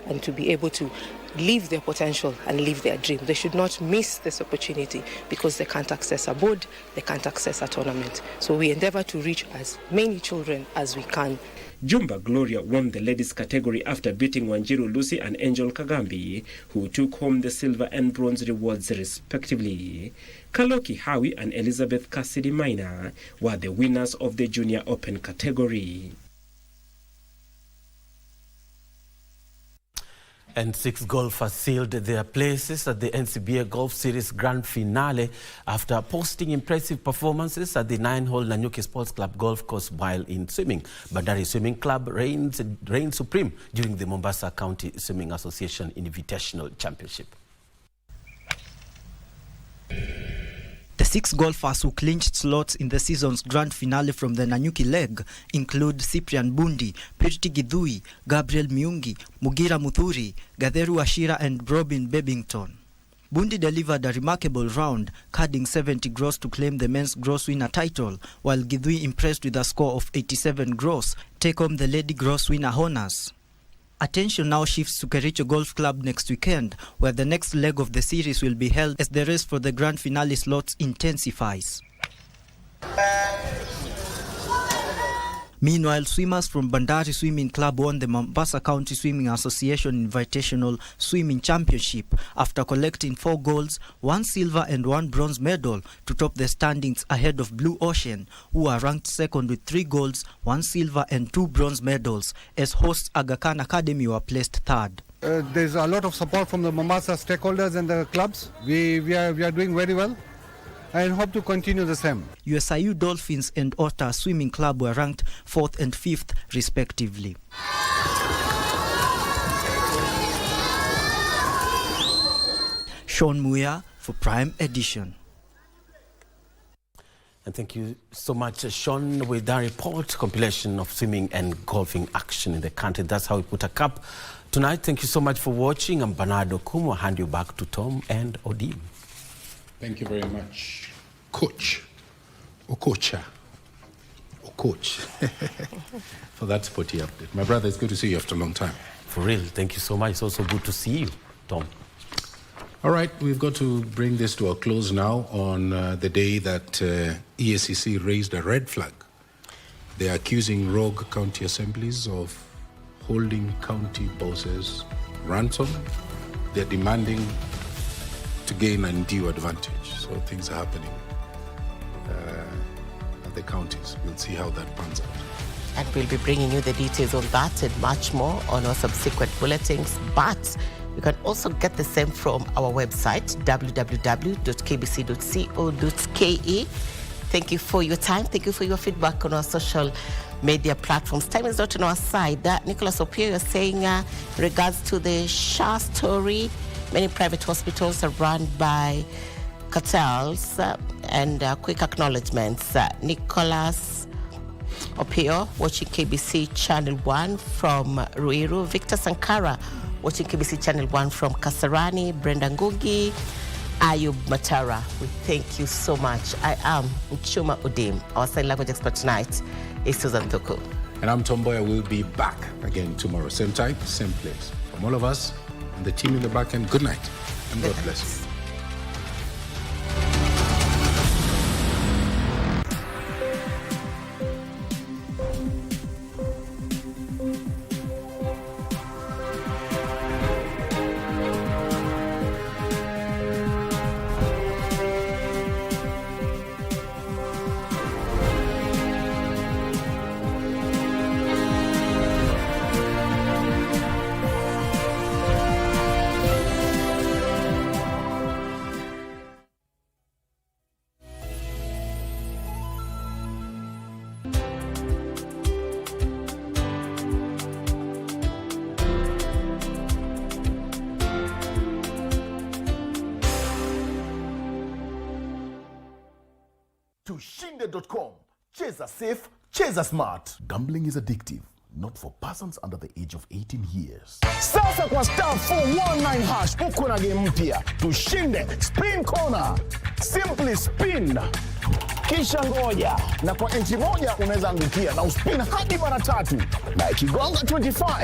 and to be able to live their potential and live their dream. They should not miss this opportunity because they can't access a board, they can't access a tournament. So we endeavor to reach as many children as we can. Jumba Gloria won the ladies category after beating Wanjiru Lucy and Angel Kagambi, who took home the silver and bronze rewards respectively. Kaloki Hawi and Elizabeth Cassidy Minor were the winners of the Junior Open category. And 6 golfers sealed their places at the NCBA Golf Series Grand Finale after posting impressive performances at the 9-hole Nanyuki Sports Club golf course while in swimming. Bandari Swimming Club reigned supreme during the Mombasa County Swimming Association Invitational Championship. The 6 golfers who clinched slots in the season's grand finale from the Nanyuki leg include Cyprian Bundi, Pirti Gidhui, Gabriel Miungi, Mugira Muthuri, Gatheru Ashira and Robin Bebington. Bundi delivered a remarkable round, carding 70 gross to claim the men's gross winner title, while Gidhui impressed with a score of 87 gross, take home the lady gross winner honors. Attention now shifts to Kericho Golf Club next weekend, where the next leg of the series will be held as the race for the grand finale slots intensifies. Meanwhile, swimmers from Bandari Swimming Club won the Mombasa County Swimming Association Invitational Swimming Championship after collecting 4 golds, 1 silver and 1 bronze medal to top the standings ahead of Blue Ocean, who are ranked second with 3 golds, 1 silver and 2 bronze medals, as hosts Aga Khan Academy were placed third. There's a lot of support from the Mombasa stakeholders and the clubs. We are doing very well and hope to continue the same. USIU Dolphins and Otter Swimming Club were ranked 4th and 5th respectively. Sean Muya for Prime Edition. And thank you so much, Sean, with that report, compilation of swimming and golfing action in the country. That's how we put a cap tonight. Thank you so much for watching. I'm Bernardo Kumo. I'll hand you back to Tom and Odim. Thank you very much, Coach, or Coacher, or Coach, for that sporty update. My brother, it's good to see you after a long time. For real, thank you so much. It's also good to see you, Tom. All right, we've got to bring this to a close now on the day that EACC raised a red flag. They're accusing rogue county assemblies of holding county bosses ransom. They're demanding to gain undue advantage. So things are happening at the counties. We'll see how that pans out. And we'll be bringing you the details on that and much more on our subsequent bulletins. But you can also get the same from our website, www.kbc.co.ke. Thank you for your time. Thank you for your feedback on our social media platforms. Time is not on our side. Nicholas Opio, you're saying in regards to the Shah story, many private hospitals are run by cartels and quick acknowledgements. Nicholas Opio, watching KBC Channel 1 from Ruiru. Victor Sankara, watching KBC Channel 1 from Kasarani. Brenda Ngugi, Ayub Matara, we thank you so much. I am Muchuma Odim. Our sign language expert tonight is Susan Toko. And I'm Mbaya. We'll be back again tomorrow. Same time, same place. From all of us and the team in the back end, good night and God bless you. Tushinde.com. Cheza safe, cheza smart. Gambling is addictive, not for persons under the age of 18 years. Sasa kwa star 419 hash uko na game mpya. Tushinde spin corner. Simply spin. Kisha ngoja, na kwa entry moja unaweza angukia na uspin hadi mara 3. Na ikigonga 25